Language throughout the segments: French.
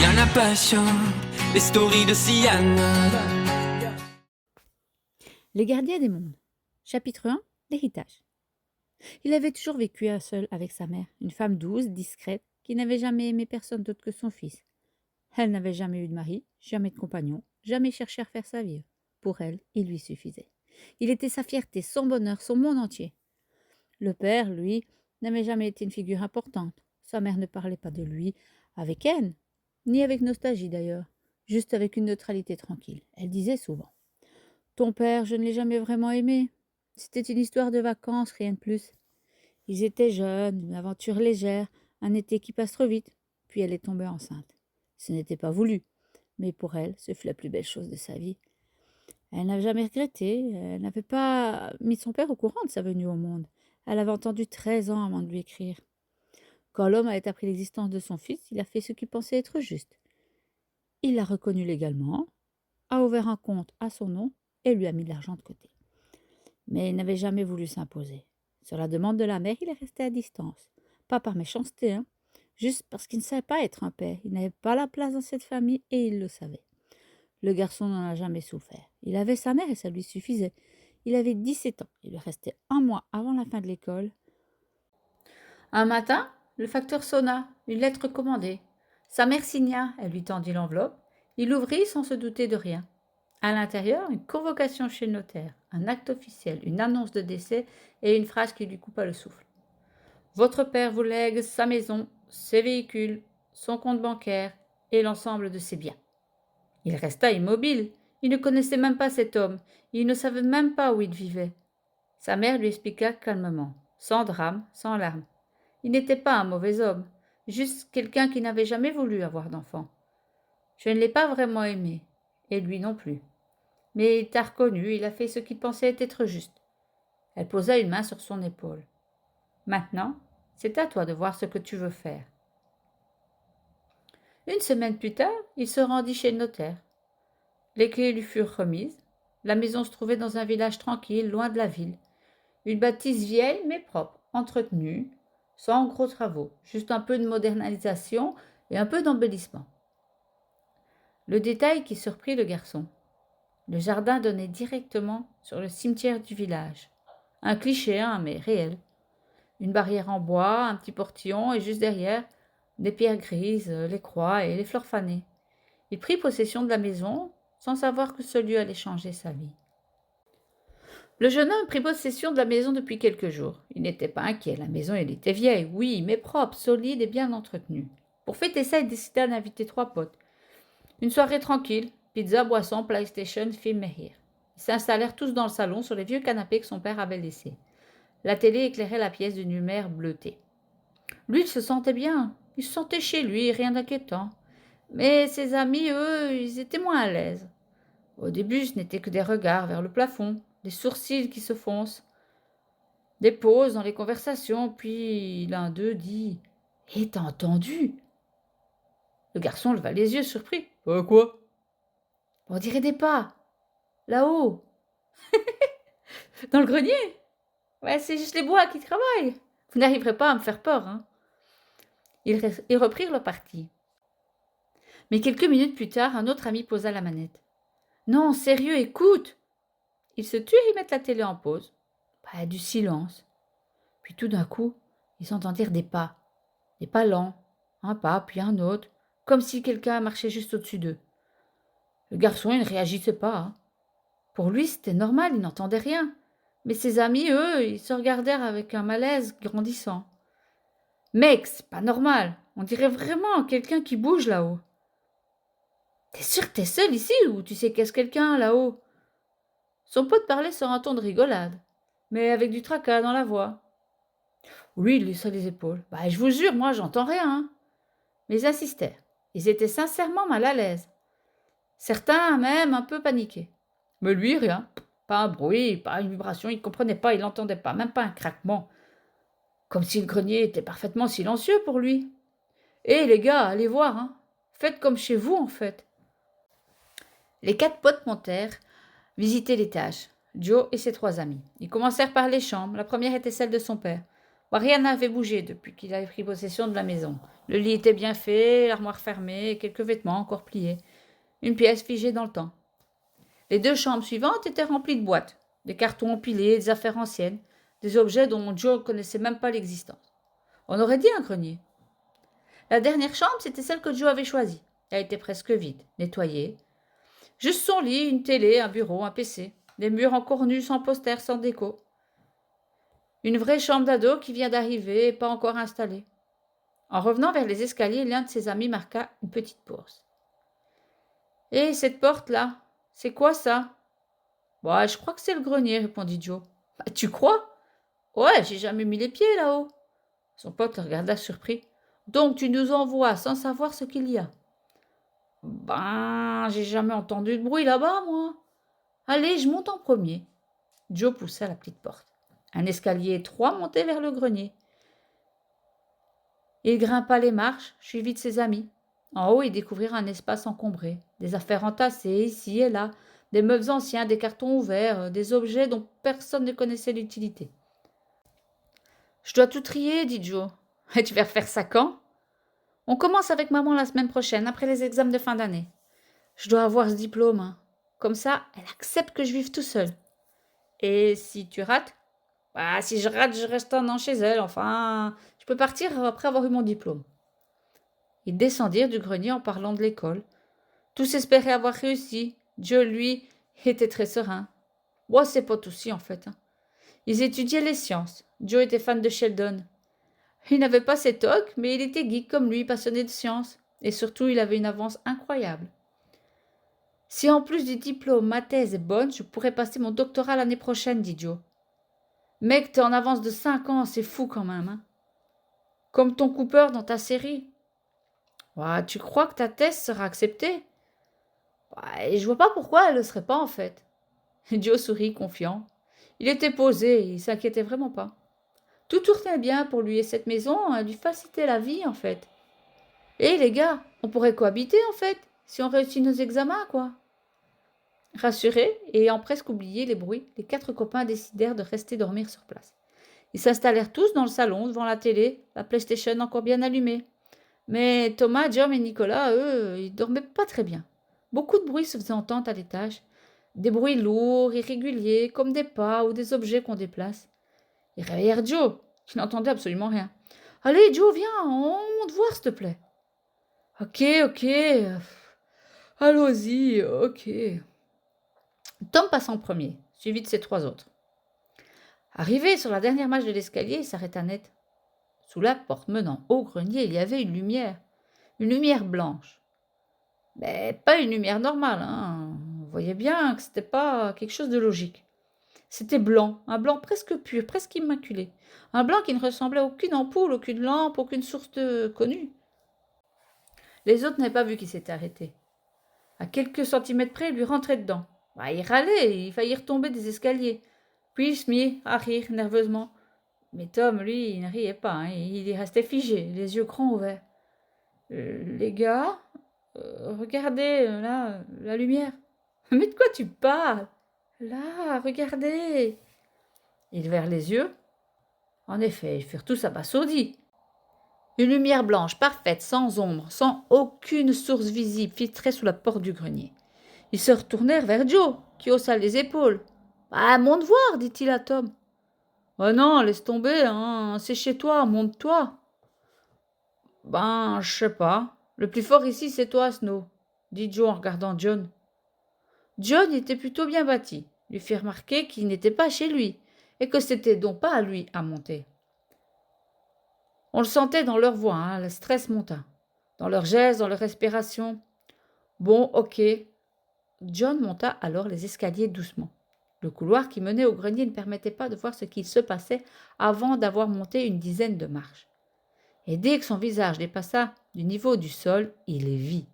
Siana Passion, les stories de Siana. Les gardiens des mondes. Chapitre 1. L'héritage. Il avait toujours vécu seul avec sa mère, une femme douce, discrète, qui n'avait jamais aimé personne d'autre que son fils. Elle n'avait jamais eu de mari, jamais de compagnon, jamais cherché à refaire sa vie. Pour elle, il lui suffisait. Il était sa fierté, son bonheur, son monde entier. Le père, lui, n'avait jamais été une figure importante. Sa mère ne parlait pas de lui avec haine, ni avec nostalgie d'ailleurs, juste avec une neutralité tranquille. Elle disait souvent: ton père, je ne l'ai jamais vraiment aimé. C'était une histoire de vacances, rien de plus. Ils étaient jeunes, une aventure légère, un été qui passe trop vite. Puis elle est tombée enceinte. Ce n'était pas voulu, mais pour elle, ce fut la plus belle chose de sa vie. Elle n'avait jamais regretté, elle n'avait pas mis son père au courant de sa venue au monde. Elle avait entendu 13 ans avant de lui écrire. Quand l'homme avait appris l'existence de son fils, il a fait ce qu'il pensait être juste. Il l'a reconnu légalement, a ouvert un compte à son nom et lui a mis de l'argent de côté. Mais il n'avait jamais voulu s'imposer. Sur la demande de la mère, il est resté à distance. Pas par méchanceté, juste parce qu'il ne savait pas être un père. Il n'avait pas la place dans cette famille et il le savait. Le garçon n'en a jamais souffert. Il avait sa mère et ça lui suffisait. Il avait 17 ans. Il lui restait un mois avant la fin de l'école. Un matin, le facteur sonna. Une lettre commandée. Sa mère signa. Elle lui tendit l'enveloppe. Il l'ouvrit sans se douter de rien. À l'intérieur, une convocation chez le notaire, un acte officiel, une annonce de décès et une phrase qui lui coupa le souffle. Votre père vous lègue sa maison, ses véhicules, son compte bancaire et l'ensemble de ses biens. Il resta immobile. Il ne connaissait même pas cet homme. Il ne savait même pas où il vivait. Sa mère lui expliqua calmement, sans drame, sans larmes. Il n'était pas un mauvais homme, juste quelqu'un qui n'avait jamais voulu avoir d'enfant. Je ne l'ai pas vraiment aimé, et lui non plus. Mais il t'a reconnu, il a fait ce qu'il pensait être juste. Elle posa une main sur son épaule. Maintenant, c'est à toi de voir ce que tu veux faire. Une semaine plus tard, il se rendit chez le notaire. Les clés lui furent remises. La maison se trouvait dans un village tranquille, loin de la ville. Une bâtisse vieille mais propre, entretenue, sans gros travaux, juste un peu de modernisation et un peu d'embellissement. Le détail qui surprit le garçon. Le jardin donnait directement sur le cimetière du village. Un cliché, mais réel. Une barrière en bois, un petit portillon et juste derrière, des pierres grises, les croix et les fleurs fanées. Il prit possession de la maison sans savoir que ce lieu allait changer sa vie. Le jeune homme prit possession de la maison depuis quelques jours. Il n'était pas inquiet. La maison, elle était vieille, oui, mais propre, solide et bien entretenue. Pour fêter ça, il décida d'inviter 3 potes. Une soirée tranquille, pizza, boisson, PlayStation, film et rire. Ils s'installèrent tous dans le salon sur les vieux canapés que son père avait laissés. La télé éclairait la pièce d'une lumière bleutée. Lui, il se sentait bien. Il se sentait chez lui, rien d'inquiétant. Mais ses amis, eux, ils étaient moins à l'aise. Au début, ce n'était que des regards vers le plafond, des sourcils qui se foncent, des pauses dans les conversations, puis l'un d'eux dit « Hé, t'as entendu ?» Le garçon leva les yeux surpris. « Quoi ?»« On dirait des pas. Là-haut. Dans le grenier. Ouais, c'est juste les bois qui travaillent. Vous n'arriverez pas à me faire peur, hein. » Ils reprirent leur partie. Mais quelques minutes plus tard, un autre ami posa la manette. « Non, sérieux, écoute !» Ils se turent et mettent la télé en pause. Du silence. Puis tout d'un coup, ils entendirent des pas lents, un pas, puis un autre, comme si quelqu'un marchait juste au-dessus d'eux. Le garçon, il ne réagissait pas. Pour lui, c'était normal, il n'entendait rien. Mais ses amis, eux, ils se regardèrent avec un malaise grandissant. « Mec, c'est pas normal. On dirait vraiment quelqu'un qui bouge là-haut. »« T'es sûr que t'es seul ici ou tu sais qu'est-ce quelqu'un là-haut ?» Son pote parlait sur un ton de rigolade, mais avec du tracas dans la voix. Lui, il lissa les épaules. « Je vous jure, moi, j'entends rien. » Mais ils insistèrent. Ils étaient sincèrement mal à l'aise. Certains, même, un peu paniqués. Mais lui, rien. Pas un bruit, pas une vibration, il ne comprenait pas, il n'entendait pas, même pas un craquement. Comme si le grenier était parfaitement silencieux pour lui. « Hé, les gars, allez voir, Faites comme chez vous, en fait. » Les 4 potes montèrent visiter l'étage. Joe et ses 3 amis. Ils commencèrent par les chambres. La première était celle de son père. Bah, rien n'avait bougé depuis qu'il avait pris possession de la maison. Le lit était bien fait, l'armoire fermée, quelques vêtements encore pliés. Une pièce figée dans le temps. Les 2 chambres suivantes étaient remplies de boîtes, des cartons empilés, des affaires anciennes, des objets dont Joe ne connaissait même pas l'existence. On aurait dit un grenier. La dernière chambre, c'était celle que Joe avait choisie. Elle était presque vide, nettoyée. Juste son lit, une télé, un bureau, un PC. Des murs encore nus, sans poster, sans déco. Une vraie chambre d'ado qui vient d'arriver et pas encore installée. En revenant vers les escaliers, l'un de ses amis marqua une petite pause. « Hé, cette porte-là, c'est quoi ça ?»« Bah, je crois que c'est le grenier, répondit Joe. « Bah, tu crois ?»« Ouais, j'ai jamais mis les pieds là-haut. » Son pote le regarda surpris. « Donc, tu nous envoies sans savoir ce qu'il y a ?»« Ben, j'ai jamais entendu de bruit là-bas, moi. »« Allez, je monte en premier. » Joe poussa la petite porte. Un escalier étroit montait vers le grenier. Il grimpa les marches, suivi de ses amis. En haut, ils découvrirent un espace encombré, des affaires entassées ici et là, des meubles anciens, des cartons ouverts, des objets dont personne ne connaissait l'utilité. « Je dois tout trier, dit Joe. « Et tu vas faire ça quand ?»« On commence avec maman la semaine prochaine, après les examens de fin d'année. Je dois avoir ce diplôme. Hein. Comme ça, elle accepte que je vive tout seul. Et si tu rates ? Bah, si je rate, je reste un an chez elle. Enfin, je peux partir après avoir eu mon diplôme. » Ils descendirent du grenier en parlant de l'école. Tous espéraient avoir réussi. Joe, lui, était très serein. Moi, ses potes aussi, en fait. Hein. Ils étudiaient les sciences. Joe était fan de Sheldon. Il n'avait pas ses tocs, mais il était geek comme lui, passionné de sciences. Et surtout, il avait une avance incroyable. Si en plus du diplôme, ma thèse est bonne, je pourrais passer mon doctorat l'année prochaine, dit Joe. Mec, t'es en avance de 5 ans, c'est fou quand même. Hein. Comme ton Cooper dans ta série. Ouais, tu crois que ta thèse sera acceptée ? Ouais, je vois pas pourquoi elle ne le serait pas en fait. Joe sourit, confiant. Il était posé, il s'inquiétait vraiment pas. Tout tournait bien pour lui et cette maison lui facilitait la vie en fait. Et les gars, on pourrait cohabiter en fait, si on réussit nos examens quoi. Rassurés et ayant presque oublié les bruits, les 4 copains décidèrent de rester dormir sur place. Ils s'installèrent tous dans le salon, devant la télé, la PlayStation encore bien allumée. Mais Thomas, John et Nicolas, eux, ils dormaient pas très bien. Beaucoup de bruit se faisait entendre à l'étage. Des bruits lourds, irréguliers, comme des pas ou des objets qu'on déplace. Ils réveillèrent Joe, qui n'entendait absolument rien. « Allez, Joe, viens, on monte voir, s'il te plaît. »« Ok, allons-y, ok. » Tom passa en premier, suivi de ses 3 autres. Arrivé sur la dernière marche de l'escalier, il s'arrêta net. Sous la porte menant au grenier, il y avait une lumière blanche. Mais pas une lumière normale, hein. On voyait bien que c'était pas quelque chose de logique. C'était blanc, un blanc presque pur, presque immaculé. Un blanc qui ne ressemblait à aucune ampoule, aucune lampe, aucune source connue. Les autres n'avaient pas vu qu'il s'était arrêté. À quelques centimètres près, il lui rentrait dedans. Bah, il râlait, il faillit retomber des escaliers. Puis il se mit à rire nerveusement. Mais Tom, lui, il ne riait pas, hein. Il y restait figé, les yeux grands ouverts. Les gars, regardez, là, la lumière. Mais de quoi tu parles ? Là, regardez. Ils levèrent les yeux. En effet, ils furent tous abasourdis. Une lumière blanche, parfaite, sans ombre, sans aucune source visible, filtrait sous la porte du grenier. Ils se retournèrent vers Joe, qui haussa les épaules. « Ah, monte voir, dit-il à Tom. « Oh non, laisse tomber, hein, c'est chez toi, monte-toi. »« Ben, je sais pas. Le plus fort ici, c'est toi, Snow, dit Joe en regardant John. John était plutôt bien bâti, lui fit remarquer qu'il n'était pas chez lui, et que c'était donc pas à lui à monter. On le sentait dans leur voix, hein, le stress monta, dans leurs gestes, dans leur respiration. Bon, ok. John monta alors les escaliers doucement. Le couloir qui menait au grenier ne permettait pas de voir ce qu'il se passait avant d'avoir monté une dizaine de marches. Et dès que son visage dépassa du niveau du sol, il les vit.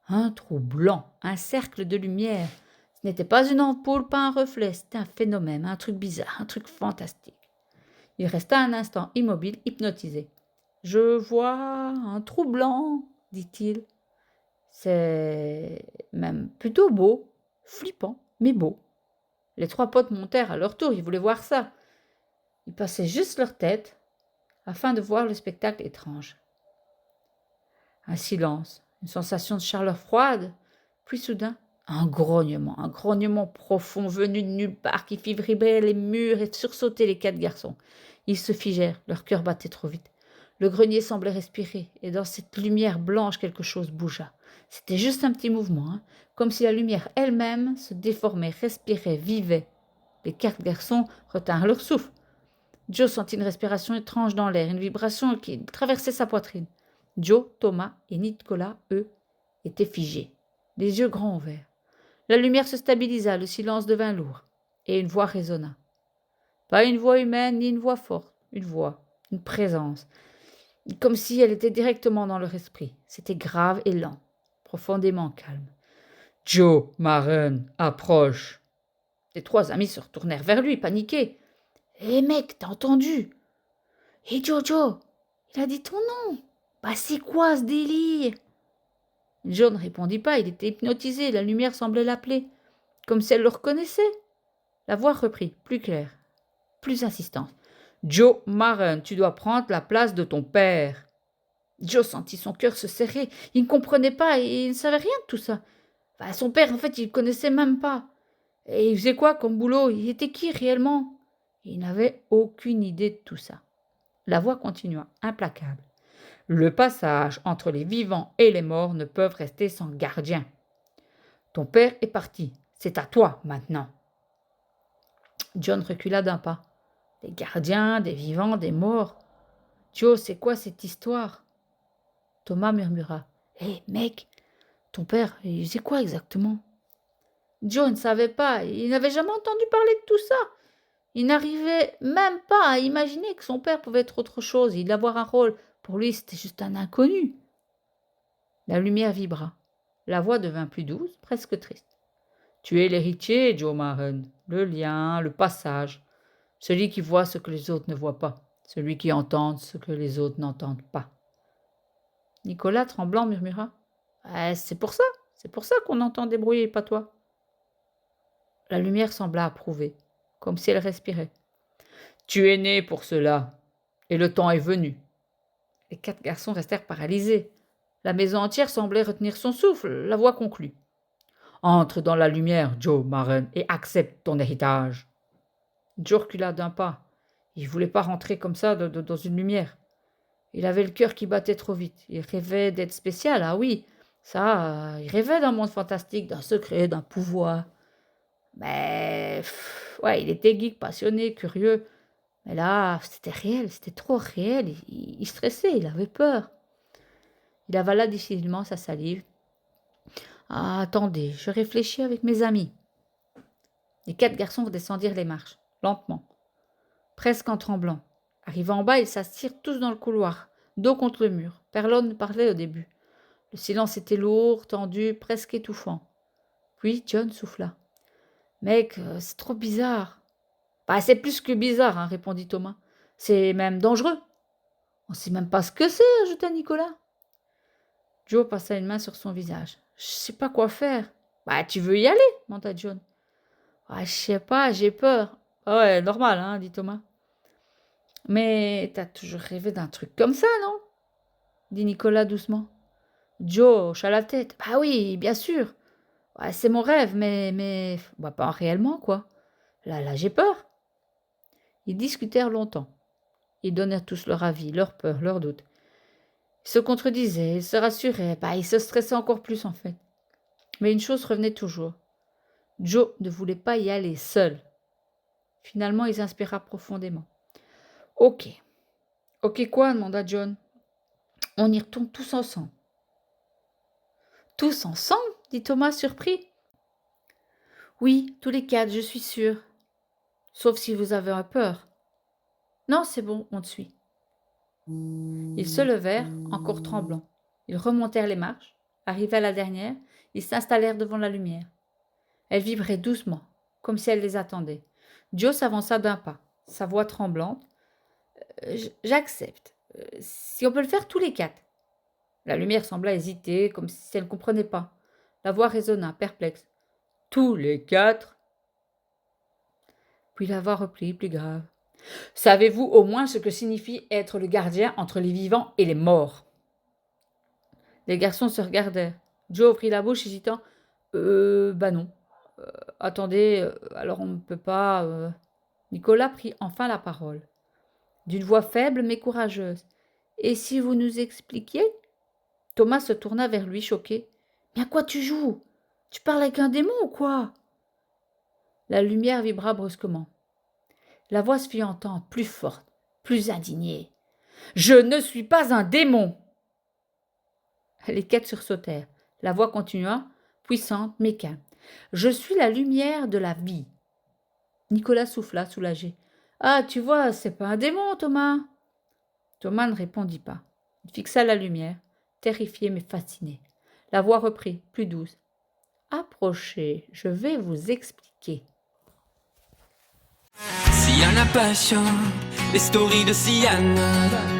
Un trou blanc, un cercle de lumière. Ce n'était pas une ampoule, pas un reflet, c'était un phénomène, un truc bizarre, un truc fantastique. Il resta un instant immobile, hypnotisé. « Je vois un trou blanc, dit-il. C'est même plutôt beau, flippant, mais beau. » Les 3 potes montèrent à leur tour, ils voulaient voir ça. Ils passaient juste leur tête. afin de voir le spectacle étrange. Un silence, une sensation de chaleur froide, puis soudain, un grognement profond venu de nulle part qui fit vibrer les murs et sursauter les 4 garçons. Ils se figèrent, leur cœur battait trop vite. Le grenier semblait respirer, et dans cette lumière blanche quelque chose bougea. C'était juste un petit mouvement, comme si la lumière elle-même se déformait, respirait, vivait. Les 4 garçons retinrent leur souffle. Joe sentit une respiration étrange dans l'air, une vibration qui traversait sa poitrine. Joe, Thomas et Nicolas, eux, étaient figés, les yeux grands ouverts. La lumière se stabilisa, le silence devint lourd, et une voix résonna. Pas une voix humaine ni une voix forte, une voix, une présence, comme si elle était directement dans leur esprit. C'était grave et lent, profondément calme. « Joe, Maren, approche !» Les 3 amis se retournèrent vers lui, paniqués. « Hé mec, t'as entendu ?»« Hé Joe, il a dit ton nom. Bah c'est quoi ce délire ?» Joe ne répondit pas, il était hypnotisé, la lumière semblait l'appeler, comme si elle le reconnaissait. La voix reprit, plus claire, plus insistante. « Joe Maren, tu dois prendre la place de ton père. » Joe sentit son cœur se serrer, il ne comprenait pas, il ne savait rien de tout ça. Son père, en fait, il ne connaissait même pas. Et il faisait quoi comme boulot? Il était qui réellement? Il n'avait aucune idée de tout ça. La voix continua, implacable. Le passage entre les vivants et les morts ne peuvent rester sans gardien. Ton père est parti, c'est à toi maintenant. John recula d'un pas. Des gardiens, des vivants, des morts. Joe, c'est quoi cette histoire? Thomas murmura. Hé, mec, ton père, il faisait quoi exactement? Joe ne savait pas, il n'avait jamais entendu parler de tout ça. Il n'arrivait même pas à imaginer que son père pouvait être autre chose, il avoir un rôle. Pour lui, c'était juste un inconnu. La lumière vibra. La voix devint plus douce, presque triste. Tu es l'héritier, Joe Maren. Le lien, le passage. Celui qui voit ce que les autres ne voient pas. Celui qui entend ce que les autres n'entendent pas. Nicolas, tremblant, murmura. C'est pour ça qu'on entend débrouiller, pas toi. La lumière sembla approuver, comme si elle respirait. Tu es né pour cela, et le temps est venu. Les 4 garçons restèrent paralysés. La maison entière semblait retenir son souffle. La voix conclut. Entre dans la lumière, Joe Maren, et accepte ton héritage. Joe recula d'un pas. Il ne voulait pas rentrer comme ça dans une lumière. Il avait le cœur qui battait trop vite. Il rêvait d'être spécial, ah oui. Ça, il rêvait d'un monde fantastique, d'un secret, d'un pouvoir. Mais, ouais, il était geek, passionné, curieux. Mais là, c'était réel, c'était trop réel. Il stressait, il avait peur. Il avala difficilement sa salive. Ah, attendez, je réfléchis avec mes amis. Les 4 garçons redescendirent les marches, lentement, presque en tremblant. Arrivant en bas, ils s'assirent tous dans le couloir, dos contre le mur. Personne ne parlait au début. Le silence était lourd, tendu, presque étouffant. Puis John souffla. Mec, c'est trop bizarre. C'est plus que bizarre, répondit Thomas. C'est même dangereux. On ne sait même pas ce que c'est, ajouta Nicolas. Joe passa une main sur son visage. Je sais pas quoi faire. Tu veux y aller, demanda John. Je sais pas, j'ai peur. Ouais, normal, dit Thomas. Mais t'as toujours rêvé d'un truc comme ça, non? Dit Nicolas doucement. Joe hocha la tête. Oui, bien sûr. C'est mon rêve, mais pas réellement, quoi. Là, j'ai peur. Ils discutèrent longtemps. Ils donnèrent tous leur avis, leur peur, leurs doutes. Ils se contredisaient, ils se rassuraient. Ils se stressaient encore plus, en fait. Mais une chose revenait toujours. Joe ne voulait pas y aller seul. Finalement, il s'inspira profondément. Ok. Ok quoi, demanda John. On y retourne tous ensemble. Tous ensemble, dit Thomas, surpris. Oui, tous les 4, je suis sûre. Sauf si vous avez peur. Non, c'est bon, on te suit. Ils se levèrent, encore tremblants. Ils remontèrent les marches. Arrivés à la dernière, ils s'installèrent devant la lumière. Elle vibrait doucement, comme si elle les attendait. Joe s'avança d'un pas, sa voix tremblante. J'accepte. Si on peut le faire tous les 4. La lumière sembla hésiter, comme si elle ne comprenait pas. La voix résonna, perplexe. Tous les 4. Puis la voix reprit, plus grave. Savez-vous au moins ce que signifie être le gardien entre les vivants et les morts? Les garçons se regardèrent. Joe ouvrit la bouche, hésitant. Bah non. Attendez, alors on ne peut pas. Nicolas prit enfin la parole, d'une voix faible mais courageuse. Et si vous nous expliquiez? Thomas se tourna vers lui, choqué. Mais à quoi tu joues? Tu parles avec un démon ou quoi? La lumière vibra brusquement. La voix se fit entendre, plus forte, plus indignée. Je ne suis pas un démon! Les quatre sursautèrent. La voix continua, puissante mais calme. Je suis la lumière de la vie. Nicolas souffla, soulagé. Ah, tu vois, c'est pas un démon, Thomas. Thomas ne répondit pas. Il fixa la lumière, terrifié mais fasciné. La voix reprit, plus douce. Approchez, je vais vous expliquer. Siana Passion, les stories de Siana.